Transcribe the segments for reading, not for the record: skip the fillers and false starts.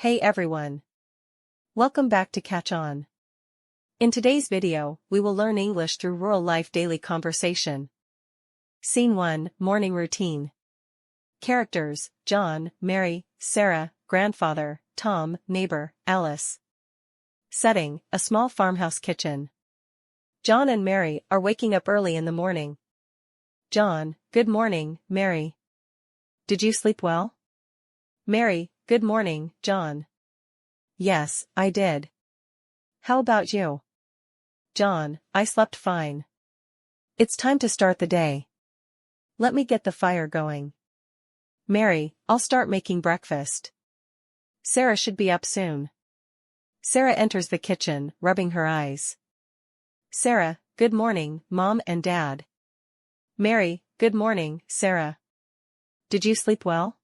Hey everyone! Welcome back to Catch On. In today's video, we will learn English through rural life daily conversation. Scene 1, Morning Routine. Characters, John, Mary, Sarah, Grandfather, Tom, Neighbor, Alice. Setting, a small farmhouse kitchen. John and Mary are waking up early in the morning. John, good morning, Mary. Did you sleep well? Mary, good morning, John. Yes, I did. How about you? John, I slept fine. It's time to start the day. Let me get the fire going. Mary, I'll start making breakfast. Sarah should be up soon. Sarah enters the kitchen, rubbing her eyes. Sarah, good morning, Mom and Dad. Mary, good morning, Sarah. Did you sleep well?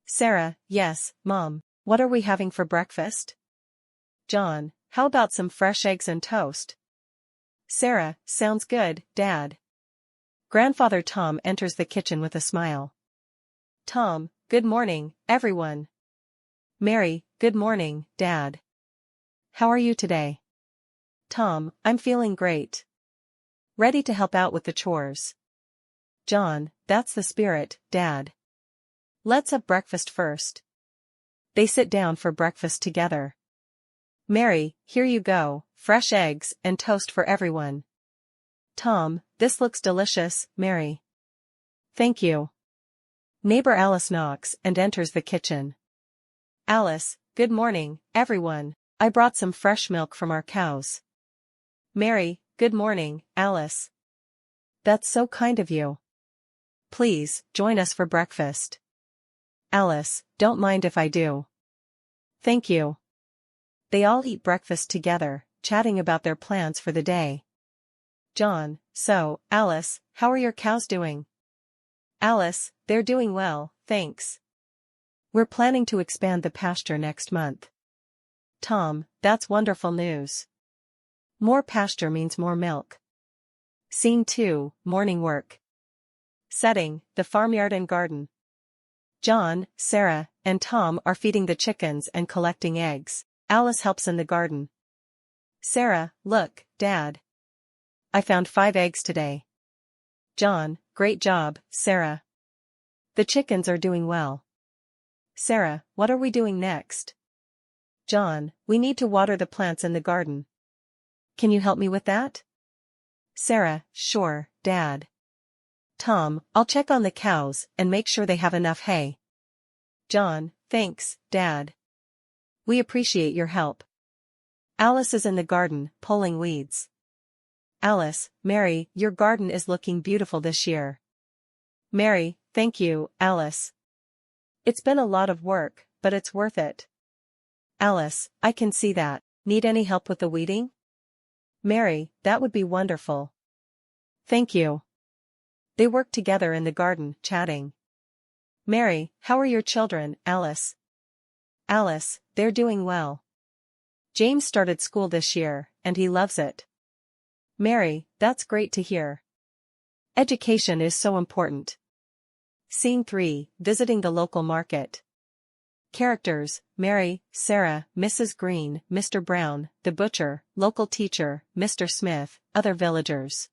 Sarah, yes, Mom. What are we having for breakfast? John, how about some fresh eggs and toast? Sarah, sounds good, Dad. Grandfather Tom enters the kitchen with a smile. Tom, good morning, everyone. Mary, good morning, Dad. How are you today? Tom, I'm feeling great. Ready to help out with the chores. John, that's the spirit, Dad. Let's have breakfast first. They sit down for breakfast together. Mary, here you go, fresh eggs and toast for everyone. Tom, this looks delicious, Mary. Thank you. Neighbor Alice knocks and enters the kitchen. Alice, good morning, everyone. I brought some fresh milk from our cows. Mary, good morning, Alice. That's so kind of you. Please, join us for breakfast. Alice, don't mind if I do. Thank you. They all eat breakfast together, chatting about their plans for the day. John, so, Alice, how are your cows doing? Alice, they're doing well, thanks. We're planning to expand the pasture next month. Tom, that's wonderful news. More pasture means more milk. Scene 2, Morning Work. Setting, the farmyard and garden. John, Sarah, and Tom are feeding the chickens and collecting eggs. Alice helps in the garden. Sarah, look, Dad. I found 5 eggs today. John, great job, Sarah. The chickens are doing well. Sarah, what are we doing next? John, we need to water the plants in the garden. Can you help me with that? Sarah, sure, Dad. Tom, I'll check on the cows and make sure they have enough hay. John, thanks, Dad. We appreciate your help. Alice is in the garden, pulling weeds. Alice, Mary, your garden is looking beautiful this year. Mary, thank you, Alice. It's been a lot of work, but it's worth it. Alice, I can see that. Need any help with the weeding? Mary, that would be wonderful. Thank you. They work together in the garden, chatting. Mary, how are your children, Alice? Alice, they're doing well. James started school this year, and he loves it. Mary, that's great to hear. Education is so important. Scene 3, Visiting the local market. Characters, Mary, Sarah, Mrs. Green, Mr. Brown, the butcher, local teacher, Mr. Smith, other villagers.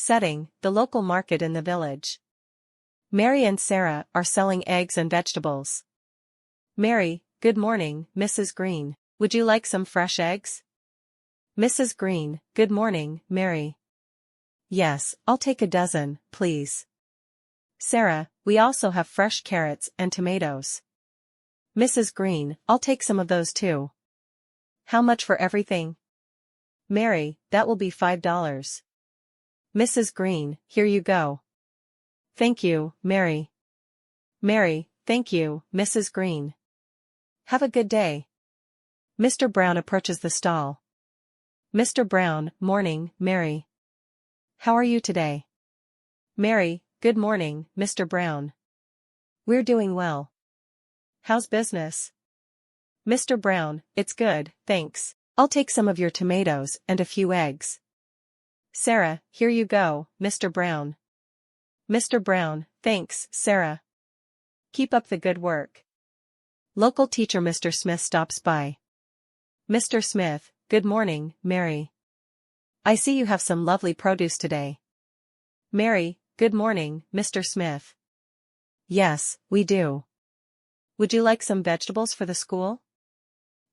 Setting, the local market in the village. Mary and Sarah are selling eggs and vegetables. Mary, good morning, Mrs. Green. Would you like some fresh eggs? Mrs. Green, good morning, Mary. Yes, I'll take a dozen, please. Sarah, we also have fresh carrots and tomatoes. Mrs. Green, I'll take some of those too. How much for everything? Mary, that will be $5. Mrs. Green, here you go. Thank you, Mary. Mary, thank you, Mrs. Green. Have a good day. Mr. Brown approaches the stall. Mr. Brown, morning, Mary. How are you today? Mary, good morning, Mr. Brown. We're doing well. How's business? Mr. Brown, it's good, thanks. I'll take some of your tomatoes and a few eggs. Sarah, here you go, Mr. Brown. Mr. Brown, thanks, Sarah. Keep up the good work. Local teacher Mr. Smith stops by. Mr. Smith, good morning, Mary. I see you have some lovely produce today. Mary, good morning, Mr. Smith. Yes, we do. Would you like some vegetables for the school?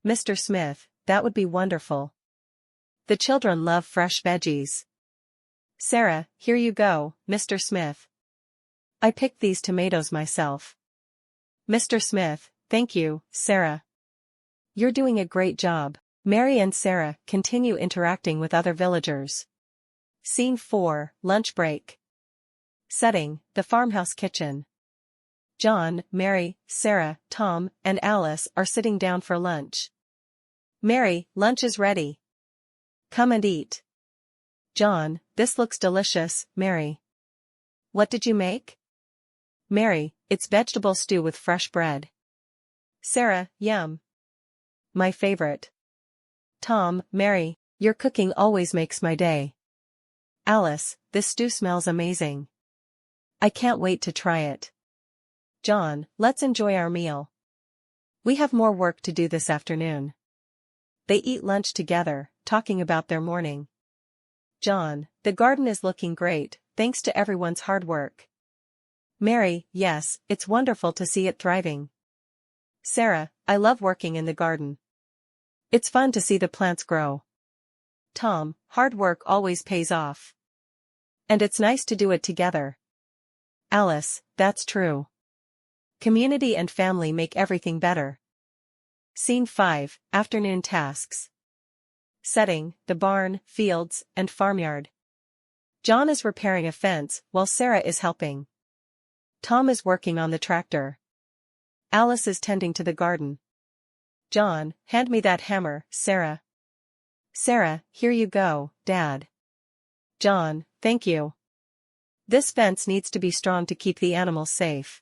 Mr. Smith, that would be wonderful. The children love fresh veggies. Sarah, here you go, Mr. Smith. I picked these tomatoes myself. Mr. Smith, thank you, Sarah. You're doing a great job. Mary and Sarah continue interacting with other villagers. Scene 4, Lunch Break. Setting, the farmhouse kitchen. John, Mary, Sarah, Tom, and Alice are sitting down for lunch. Mary, lunch is ready. Come and eat. John, this looks delicious, Mary. What did you make? Mary, it's vegetable stew with fresh bread. Sarah, yum. My favorite. Tom, Mary, your cooking always makes my day. Alice, this stew smells amazing. I can't wait to try it. John, let's enjoy our meal. We have more work to do this afternoon. They eat lunch together, talking about their morning. John, the garden is looking great, thanks to everyone's hard work. Mary, yes, it's wonderful to see it thriving. Sarah, I love working in the garden. It's fun to see the plants grow. Tom, hard work always pays off. And it's nice to do it together. Alice, that's true. Community and family make everything better. Scene 5, Afternoon Tasks. Setting, the barn, fields, and farmyard. John is repairing a fence while Sarah is helping. Tom is working on the tractor. Alice is tending to the garden. John, hand me that hammer, Sarah. Sarah, here you go, Dad. John, thank you. This fence needs to be strong to keep the animals safe.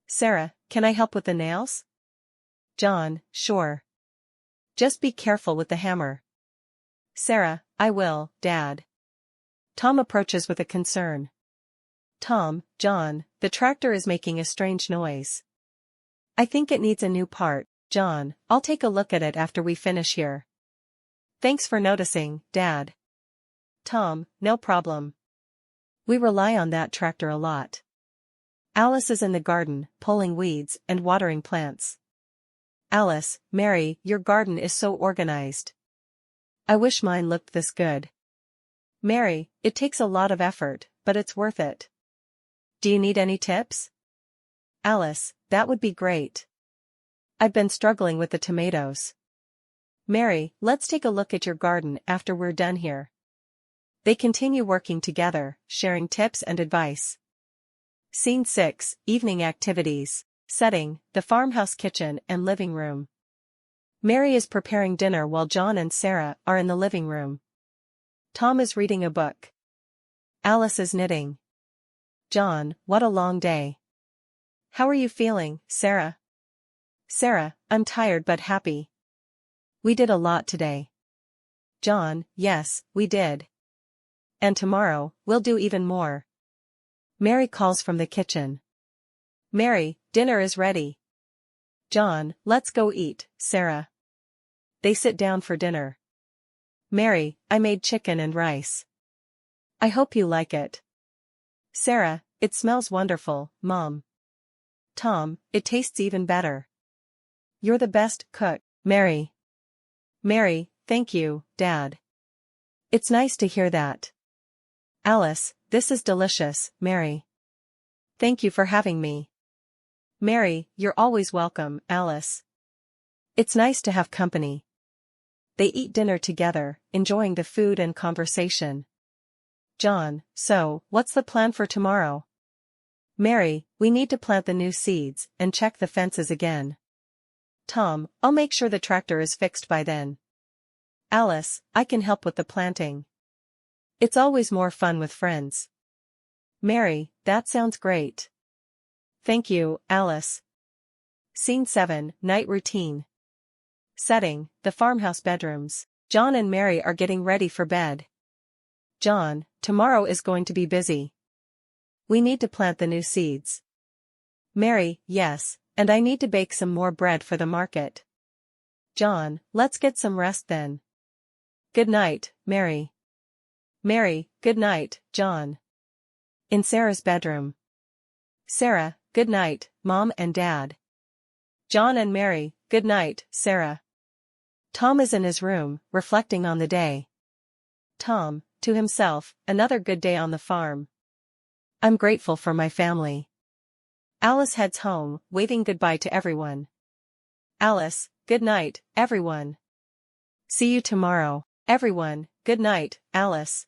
Sarah, can I help with the nails? John, sure. Just be careful with the hammer. Sarah, I will, Dad. Tom approaches with a concern. Tom, John, the tractor is making a strange noise. I think it needs a new part. John, I'll take a look at it after we finish here. Thanks for noticing, Dad. Tom, no problem. We rely on that tractor a lot. Alice is in the garden, pulling weeds and watering plants. Alice, Mary, your garden is so organized. I wish mine looked this good. Mary, it takes a lot of effort, but it's worth it. Do you need any tips? Alice, that would be great. I've been struggling with the tomatoes. Mary, let's take a look at your garden after we're done here. They continue working together, sharing tips and advice. Scene 6, Evening Activities. Setting, the farmhouse kitchen and living room. Mary is preparing dinner while John and Sarah are in the living room. Tom is reading a book. Alice is knitting. John, what a long day. How are you feeling, Sarah? Sarah, I'm tired but happy. We did a lot today. John, yes, we did. And tomorrow, we'll do even more. Mary calls from the kitchen. Mary, dinner is ready. John, let's go eat, Sarah. They sit down for dinner. Mary, I made chicken and rice. I hope you like it. Sarah, it smells wonderful, Mom. Tom, it tastes even better. You're the best cook, Mary. Mary, thank you, Dad. It's nice to hear that. Alice, this is delicious, Mary. Thank you for having me. Mary, you're always welcome, Alice. It's nice to have company. They eat dinner together, enjoying the food and conversation. John, so, what's the plan for tomorrow? Mary, we need to plant the new seeds and check the fences again. Tom, I'll make sure the tractor is fixed by then. Alice, I can help with the planting. It's always more fun with friends. Mary, that sounds great. Thank you, Alice. Scene 7, Night Routine. Setting, the farmhouse bedrooms. John and Mary are getting ready for bed. John, tomorrow is going to be busy. We need to plant the new seeds. Mary, yes, And I need to bake some more bread for the market. John, let's get some rest then. Good night, Mary. Mary, good night, John. In Sarah's bedroom. Sarah, good night, Mom and Dad. John and Mary, good night, Sarah. Tom is in his room, reflecting on the day. Tom, to himself, another good day on the farm. I'm grateful for my family. Alice heads home, waving goodbye to everyone. Alice, good night, everyone. See you tomorrow, everyone. Good night, Alice.